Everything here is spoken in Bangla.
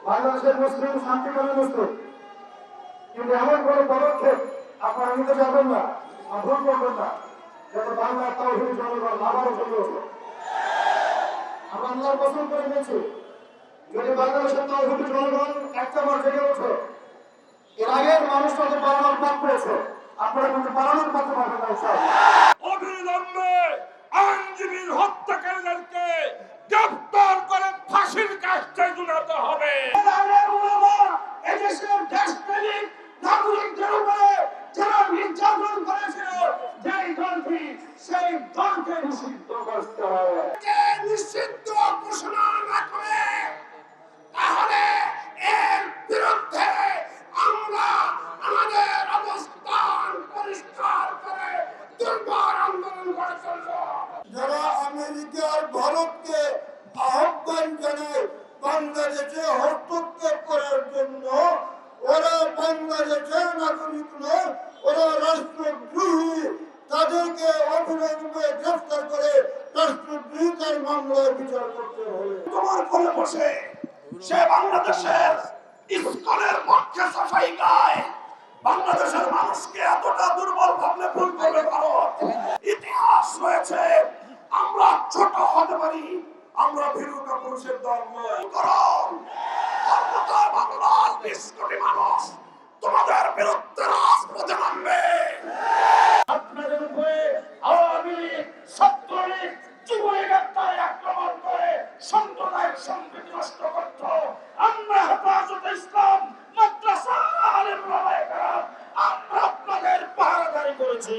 বাংলাদেশের মুসলিম শান্তিকামী মুসলিম, কিন্তু এমন কোনো পদক্ষেপ আপনারা নিতে যাবেন না বা ভুল করবেন না যাতে বাংলার তাওহীদ জনগণ আবারও জেগে ওঠে। আমরা আল্লাহর কসম করে বলছি, যদি বাংলাদেশের তাওহীদ জনগণ একটা বার জেগে ওঠে, এর আগের মানুষ তাদের পালানোর পথ পেয়েছে, আপনারা কিন্তু পালানোর পথে পাবেন না ইনশাআল্লাহ। অবিলম্বে আইনজীবী হত্যাকারীদেরকে গ্রেফতার করে ফাঁসির কাস্টায় ঝুলাতে হবে। এদেশের দেশপ্রেমিক নাগরিকদের উপরে যারা নির্যাতন করেছিল, যেই দলটি সেই দলকে নিষিদ্ধ করতে হবে। নিষিদ্ধ ঘোষণা না করে তাহলে এর বিরুদ্ধে আমরা আমাদের অবস্থান পরিষ্কার করে দুর্বার আন্দোলন করে চলব। যারা আমেরিকার ভারতকে আহ্বান জানায় বাংলাদেশে হস্তক্ষেপ করার জন্য, ওরা বাংলাদেশের নাগরিক নয়, ওরা রাষ্ট্রদ্রোহী। তাদেরকে অবিলম্বে গ্রেফতার করে রাষ্ট্রদ্রোহিতার মামলায় বিচার করতে হবে। তোমার কোলে বসে সে বাংলাদেশের ইসকনের পক্ষে সাফাই গায়। বাংলাদেশের মানুষকে এতটা দুর্বল ভাবলে ভুল করবে ভারত। ইতিহাস রয়েছে, আমরা ছোট হতে পারি, আমরা ভীরুতা পুরুষের দল নয়। কারণ বাংলার 20 কোটি মানুষ তোমাদের বিরুদ্ধে রাজপথে নামবে।